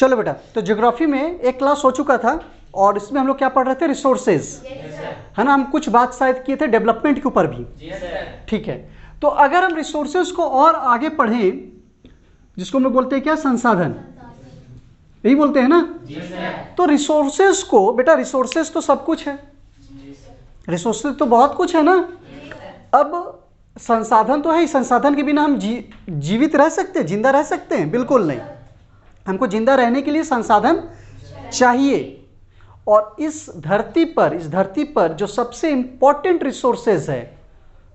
चलो बेटा, तो ज्योग्राफी में एक क्लास हो चुका था और इसमें हम लोग क्या पढ़ रहे थे, रिसोर्सेज, है ना। हम कुछ बात शायद किए थे डेवलपमेंट के ऊपर भी, ठीक है। तो अगर हम रिसोर्सेज को और आगे पढ़ें, जिसको हम लोग बोलते हैं क्या, संसाधन, यही बोलते हैं ना। तो रिसोर्सेज को बेटा, रिसोर्सेज तो सब कुछ है, रिसोर्सेज तो बहुत कुछ है ना। अब संसाधन तो है ही, संसाधन के बिना हम जीवित रह सकते हैं, जिंदा रह सकते हैं? बिल्कुल नहीं। हमको जिंदा रहने के लिए संसाधन चाहिए। और इस धरती पर जो सबसे इंपॉर्टेंट रिसोर्सेज है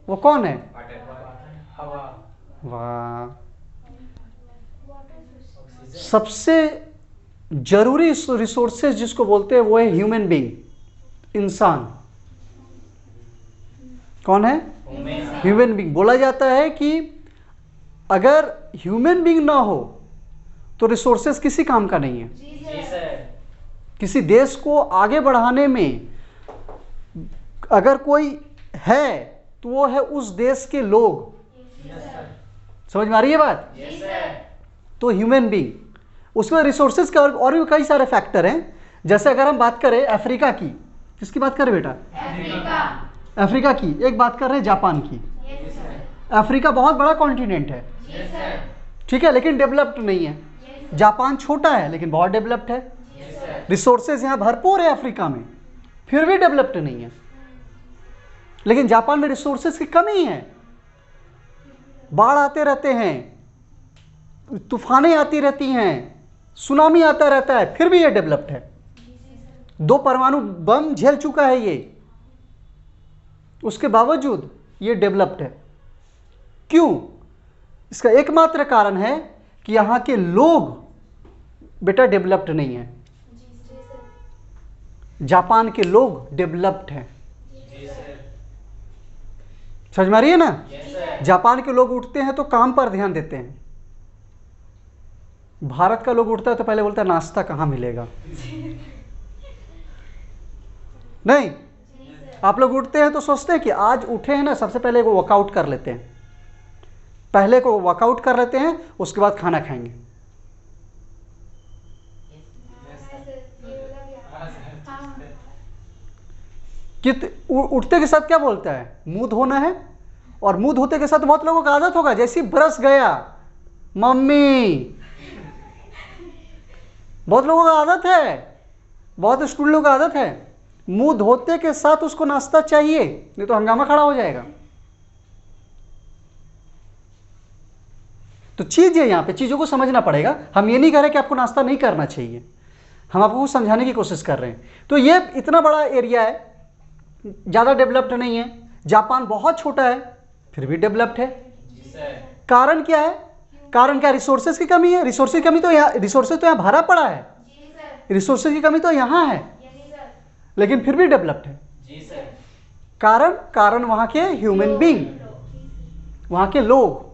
वो कौन है? वाह, सबसे जरूरी रिसोर्सेज जिसको बोलते हैं वो है ह्यूमन बीइंग, इंसान। कौन है? Human being. बोला जाता है कि अगर ह्यूमन बीइंग ना हो तो रिसोर्सेज किसी काम का नहीं है। किसी देश को आगे बढ़ाने में अगर कोई है तो वो है उस देश के लोग। समझ में आ रही है बात? तो ह्यूमन बीइंग, उसमें रिसोर्सेज का और भी कई सारे फैक्टर हैं। जैसे अगर हम बात करें अफ्रीका की, किसकी बात करें बेटा? अफ्रीका की। एक बात कर रहे हैं जापान की। अफ्रीका बहुत बड़ा कॉन्टिनेंट है, ठीक है, लेकिन डेवलप्ड नहीं है। जापान छोटा है लेकिन बहुत डेवलप्ड है। रिसोर्सेज यहाँ भरपूर है अफ्रीका में, फिर भी डेवलप्ड नहीं है। लेकिन जापान में रिसोर्सेज की कमी है, बाढ़ आते रहते हैं, तूफानें आती रहती हैं, सुनामी आता रहता है, फिर भी ये डेवलप्ड है। 2 परमाणु बम झेल चुका है ये, उसके बावजूद ये डेवलप्ड है। क्यों? इसका एकमात्र कारण है कि यहां के लोग बेटा डेवलप्ड नहीं है। जापान के लोग डेवलप्ड हैं। समझ में आ रही है ना? जापान के लोग उठते हैं तो काम पर ध्यान देते हैं। भारत का लोग उठता है तो पहले बोलता है नाश्ता कहां मिलेगा। नहीं, आप लोग उठते हैं तो सोचते हैं कि आज उठे हैं ना, सबसे पहले वो वर्कआउट कर लेते हैं। पहले को वर्कआउट कर लेते हैं, उसके बाद खाना खाएंगे। उठते के साथ क्या बोलता है? मुंह धोना है। और मुंह धोते के साथ बहुत लोगों का आदत होगा, जैसे ही ब्रश गया, मम्मी। बहुत लोगों का आदत है, बहुत स्टूडेंटों का आदत है, मुंह धोते के साथ उसको नाश्ता चाहिए, नहीं तो हंगामा खड़ा हो जाएगा। तो चीज है, यहां पे चीजों को समझना पड़ेगा। हम ये नहीं कह रहे कि आपको नाश्ता नहीं करना चाहिए, हम आपको समझाने की कोशिश कर रहे हैं। तो ये इतना बड़ा एरिया है, ज्यादा डेवलप्ड नहीं है। जापान बहुत छोटा है, फिर भी डेवलप्ड है। कारण क्या है? कारण क्या? रिसोर्सेज की कमी है। रिसोर्सेज की कमी तो यहाँ, रिसोर्सेज तो यहाँ भरा पड़ा है, रिसोर्सेज की कमी तो यहाँ है, लेकिन फिर भी डेवलप्ड है। कारण वहां के ह्यूमन बीइंग, वहां के लोग।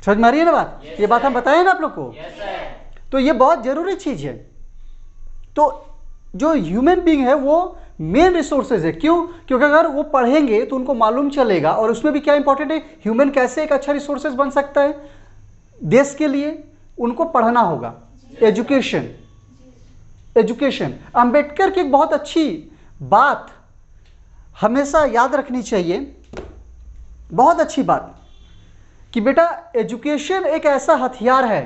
समझ में आ रही है ना बात? ये बात हम बताए ना आप लोग को। तो ये बहुत जरूरी चीज है। तो जो ह्यूमन बीइंग है वो मेन रिसोर्सेज है। क्यों? क्योंकि अगर वो पढ़ेंगे तो उनको मालूम चलेगा। और उसमें भी क्या इंपॉर्टेंट है, ह्यूमन कैसे एक अच्छा रिसोर्सेज बन सकता है देश के लिए, उनको पढ़ना होगा। Education, education. अंबेडकर की एक बहुत अच्छी बात हमेशा याद रखनी चाहिए, बहुत अच्छी बात, कि बेटा एजुकेशन एक ऐसा हथियार है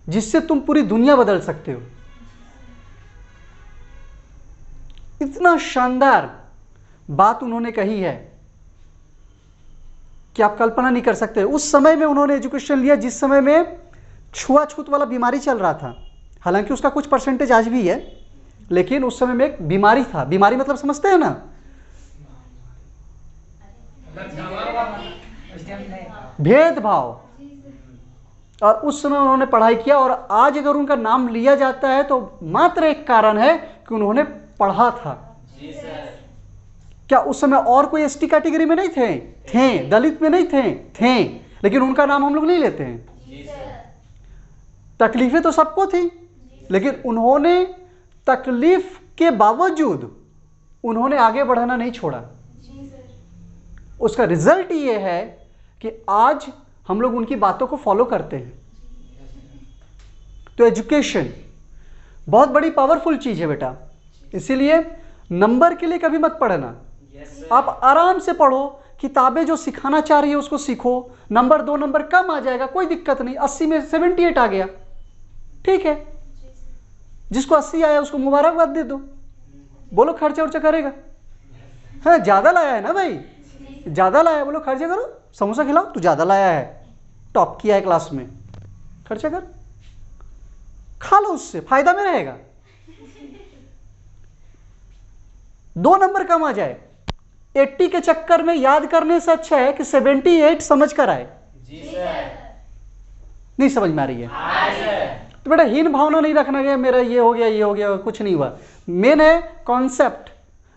जिससे तुम पूरी दुनिया बदल सकते हो। इतना शानदार बात उन्होंने कही है कि आप कल्पना नहीं कर सकते। उस समय में उन्होंने एजुकेशन लिया जिस समय में छुआछूत वाला बीमारी चल रहा था। हालांकि उसका कुछ परसेंटेज आज भी है, लेकिन उस समय में एक बीमारी था। बीमारी मतलब समझते हैं ना? भेदभाव। और उस समय उन्होंने पढ़ाई किया। और आज अगर उनका नाम लिया जाता है तो मात्र एक कारण है कि उन्होंने पढ़ा था। क्या उस समय और कोई एसटी कैटेगरी में नहीं थे? थे। दलित में नहीं थे? थे। लेकिन उनका नाम हम लोग नहीं लेते हैं। तकलीफें तो सबको थी, लेकिन उन्होंने तकलीफ के बावजूद उन्होंने आगे बढ़ना नहीं छोड़ा। उसका रिजल्ट ये है कि आज हम लोग उनकी बातों को फॉलो करते हैं। तो एजुकेशन बहुत बड़ी पावरफुल चीज है बेटा, इसीलिए नंबर के लिए कभी मत पढ़ना। आप आराम से पढ़ो, किताबें जो सिखाना चाह रही है उसको सीखो। नंबर 2 नंबर कम आ जाएगा, कोई दिक्कत नहीं। 80 में 78 आ गया, ठीक है। जिसको 80 आया उसको मुबारकबाद दे दो, बोलो खर्चा उर्चा करेगा। हाँ ज्यादा लाया है ना भाई, ज्यादा लाया है, बोलो खर्चा करो, समोसा खिलाओ, तू ज्यादा लाया है, टॉप किया है क्लास में, खर्चा कर, खा लो, उससे फायदा में रहेगा। 2 नंबर कम आ जाए, 80 के चक्कर में याद करने से अच्छा है कि 78 समझ कर आए। जी सर। नहीं समझ में आ रही है तो बेटा हीन भावना नहीं रखना गया मेरा ये हो गया ये हो गया, कुछ नहीं हुआ। मेन है कॉन्सेप्ट,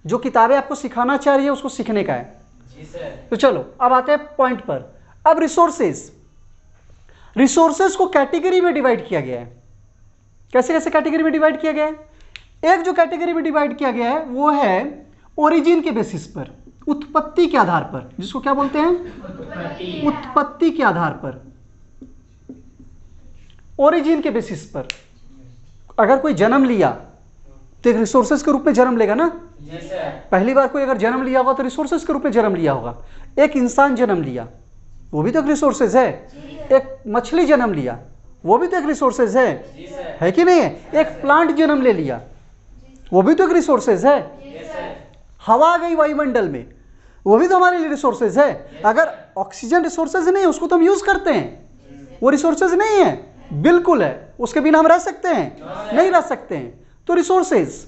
जो किताबें आपको सिखाना चाह रही है उसको सीखने का है। जी सर। तो चलो अब आते हैं पॉइंट पर। अब रिसोर्सेज, रिसोर्सेज को कैटेगरी में डिवाइड किया गया है। कैसे कैसे कैटेगरी में डिवाइड किया गया है? एक जो कैटेगरी में डिवाइड किया गया है वो है ओरिजिन के बेसिस पर, उत्पत्ति के आधार पर, जिसको क्या बोलते हैं? उत्पत्ति के आधार पर, ओरिजिन के बेसिस पर। अगर कोई जन्म लिया तो एक रिसोर्सेज के रूप में जन्म लेगा ना। पहली बार कोई अगर जन्म लिया होगा तो रिसोर्सेज के रूप में जन्म लिया होगा। एक इंसान जन्म लिया, वो भी तो एक रिसोर्सेज है। एक मछली जन्म लिया, वो भी तो एक रिसोर्सेज है कि नहीं है? एक प्लांट जन्म ले लिया, वो भी तो एक रिसोर्सेज है। हवा आ गई वायुमंडल में, वो भी तो हमारे लिए रिसोर्सेज है। अगर ऑक्सीजन रिसोर्सेज नहीं है उसको तो हम यूज करते हैं, वो रिसोर्सेज नहीं है, बिल्कुल है। उसके बिना हम रह सकते हैं? नहीं रह सकते हैं। तो रिसोर्सेज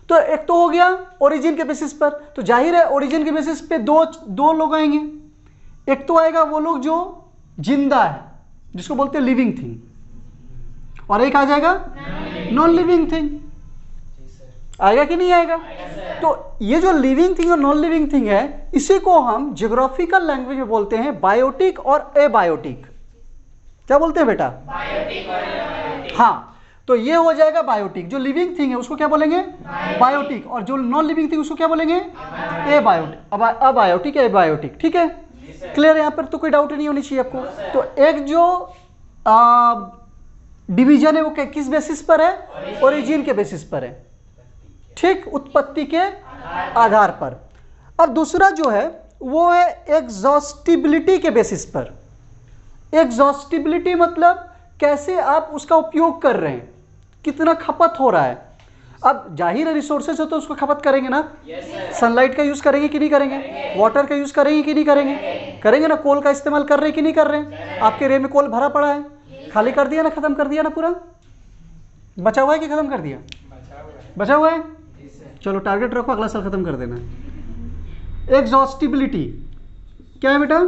तो एक तो हो गया ओरिजिन के बेसिस पर। तो जाहिर है ओरिजिन के बेसिस पे दो लोग आएंगे। एक तो आएगा वो लोग जो जिंदा है, जिसको बोलते हैं लिविंग थिंग, और एक आ जाएगा नॉन लिविंग थिंग। आएगा कि नहीं आएगा? तो ये जो लिविंग थिंग और नॉन लिविंग थिंग है, इसी को हम ज्योग्राफिकल लैंग्वेज में बोलते हैं बायोटिक और एबायोटिक। क्या बोलते हैं बेटा? बायोटिक और एबायोटिक। हाँ, तो ये हो जाएगा बायोटिक। जो लिविंग थिंग है उसको क्या बोलेंगे? बायोटिक। और जो नॉन लिविंग थिंग उसको क्या बोलेंगे? एबायोटिक। Abiotic, abiotic. ठीक है, क्लियर है? यहाँ पर तो कोई डाउट नहीं होनी चाहिए आपको। तो एक जो डिवीजन है वो किस बेसिस पर है? ओरिजिन के बेसिस पर है, ठीक, उत्पत्ति के आधार पर। अब दूसरा जो है वो है एग्जॉस्टिबिलिटी के बेसिस पर। एग्जॉस्टिबिलिटी मतलब कैसे आप उसका उपयोग कर रहे हैं, कितना खपत हो रहा है। अब जाहिर है रिसोर्सेज हो तो उसको खपत करेंगे ना। सनलाइट का यूज करेंगे कि नहीं करेंगे? वाटर का यूज करेंगे कि नहीं करेंगे? करेंगे ना। कोल का इस्तेमाल कर रहे हैं कि नहीं कर रहे हैं? आपके रेल में कोल भरा पड़ा है, खाली कर दिया ना, खत्म कर दिया ना पूरा? बचा हुआ है कि खत्म कर दिया? बचा हुआ है। चलो टारगेट रखो, अगला साल खत्म कर देना। एग्जॉस्टिबिलिटी क्या है बेटा?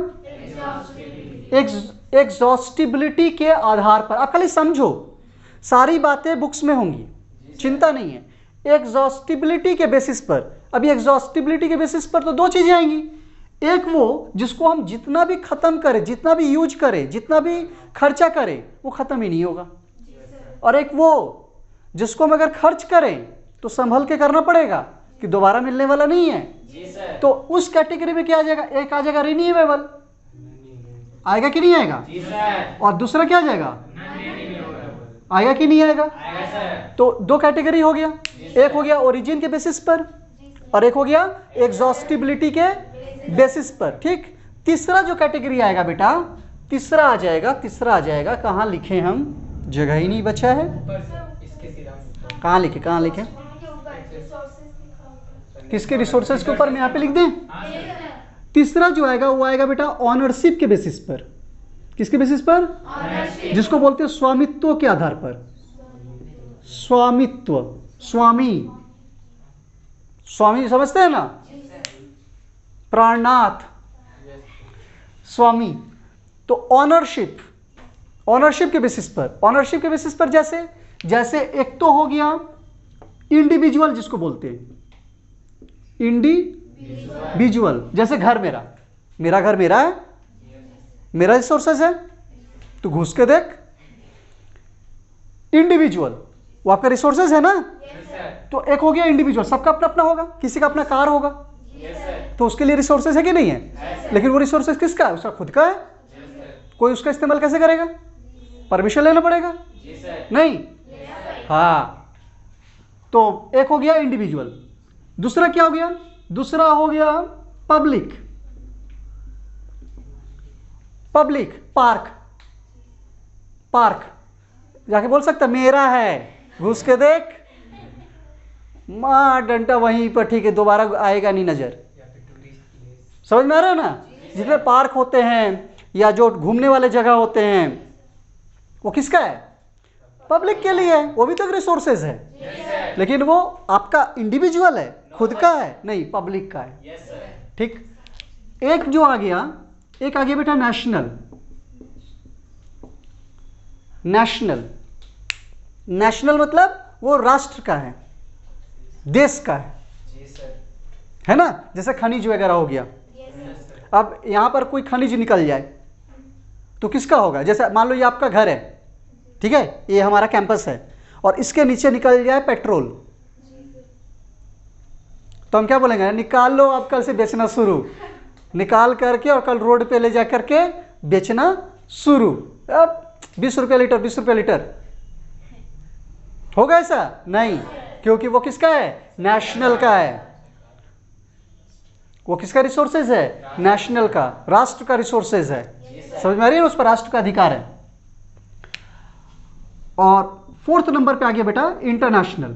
एग्जॉस्टिबिलिटी के आधार पर। आप खाली समझो, सारी बातें बुक्स में होंगी, चिंता नहीं है। एग्जॉस्टिबिलिटी के बेसिस पर। अभी एग्जॉस्टिबिलिटी के बेसिस पर तो दो चीजें आएंगी। एक वो जिसको हम जितना भी खत्म करें, जितना भी यूज करें, जितना भी खर्चा करें, वो खत्म ही नहीं होगा। और एक वो जिसको हम अगर खर्च करें तो संभल के करना पड़ेगा कि दोबारा मिलने वाला नहीं है। तो उस कैटेगरी में क्या आ जाएगा? एक आ जाएगा रिन्यूएबल, आएगा कि नहीं आएगा? और दूसरा क्या आ जाएगा? आएगा कि नहीं आएगा? तो दो कैटेगरी हो गया। एक हो गया ओरिजिन के बेसिस पर और एक हो गया एग्जॉस्टिबिलिटी के बेसिस पर, ठीक। तीसरा जो कैटेगरी आएगा बेटा, तीसरा आ जाएगा, कहाँ लिखे हम? जगह ही नहीं बचा है। कहाँ लिखे? किसके रिसोर्सेज के ऊपर? में यहाँ पे लिख दें। तीसरा जो आएगा वो आएगा बेटा ऑनरशिप के बेसिस पर। किसके बेसिस पर? जिसको बोलते हैं स्वामित्व के आधार पर। स्वामित्व, स्वामी समझते हैं ना? प्राणनाथ, स्वामी। तो ऑनरशिप के बेसिस पर जैसे एक तो हो गया इंडिविजुअल, जिसको बोलते हैं इंडिविजुअल। जैसे घर मेरा घर मेरा है, मेरा रिसोर्सेज है, तू घुस के देख। इंडिविजुअल वो आपका रिसोर्सेज है ना। तो एक हो गया इंडिविजुअल, सबका अपना अपना होगा, किसी का अपना कार होगा, तो उसके लिए रिसोर्सेज है कि नहीं है? लेकिन वो रिसोर्सेज किसका है? उसका खुद का है। कोई उसका इस्तेमाल कैसे करेगा? परमिशन लेना पड़ेगा? नहीं। हाँ, तो एक हो गया इंडिविजुअल, दूसरा क्या हो गया? दूसरा हो गया पब्लिक। पब्लिक पार्क, पार्क जाके बोल सकता मेरा है, घुस के देख, मार डंडा वहीं पर, ठीक है, दोबारा आएगा नहीं नजर। समझ में आ रहा है ना? जितने पार्क होते हैं या जो घूमने वाले जगह होते हैं वो किसका है? पब्लिक के लिए है, वो भी तो एक रिसोर्सेज है, लेकिन वो आपका इंडिविजुअल है, खुद का है नहीं, पब्लिक का है। ठीक। एक जो आ गया, एक आ गया बेटा नेशनल। नेशनल, नेशनल मतलब वो राष्ट्र का है, देश का है ना? जैसे खनिज वगैरह हो गया। अब यहां पर कोई खनिज निकल जाए तो किसका होगा? जैसे मान लो ये आपका घर है, ठीक है, ये हमारा कैंपस है, और इसके नीचे निकल जाए पेट्रोल, तो हम क्या बोलेंगे? निकाल लो, अब कल से बेचना शुरू, निकाल करके और कल रोड पे ले जा करके बेचना शुरू। अब 20 रुपये लीटर, 20 रुपये लीटर होगा ऐसा? नहीं, क्योंकि वो किसका है? नेशनल का है। वो किसका रिसोर्सेज है? नेशनल का, राष्ट्र का रिसोर्सेज है। समझ में आ रही है? उस पर राष्ट्र का अधिकार है। और 4th नंबर पे आ गया बेटा इंटरनेशनल।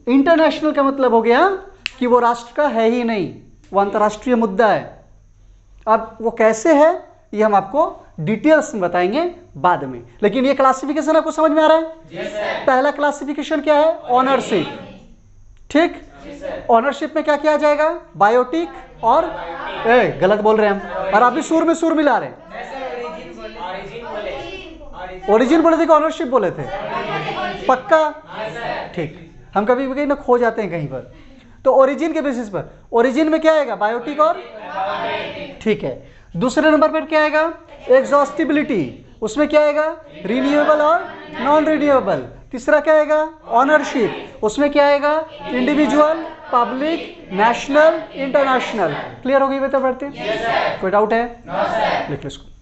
इंटरनेशनल का मतलब हो गया कि वो राष्ट्र का है ही नहीं, वो अंतर्राष्ट्रीय मुद्दा है। अब वो कैसे है ये हम आपको डिटेल्स में बताएंगे बाद में, लेकिन ये क्लासिफिकेशन आपको समझ में आ रहा है? पहला क्लासिफिकेशन क्या है? ऑनरशिप। ठीक, ऑनरशिप में क्या किया जाएगा? बायोटिक और गलत बोल रहे हैं हम, और आप भी सुर में सुर मिला रहे हैं। ओरिजिन बोले थे कि ऑनरशिप बोले थे? पक्का? ठीक, हम कभी कहीं ना खो जाते हैं कहीं पर। तो ओरिजिन के बेसिस पर, ओरिजिन में क्या आएगा? बायोटिक और, ठीक है। दूसरे नंबर पर क्या आएगा? एग्जॉस्टिबिलिटी, उसमें क्या आएगा? रिन्यूएबल और नॉन रिन्यूएबल। तीसरा क्या आएगा? ऑनरशिप, उसमें क्या आएगा? Individual, public, national, international. Clear हो गई बेटा? बढ़ते कोई डाउट है? लिख लो इसको।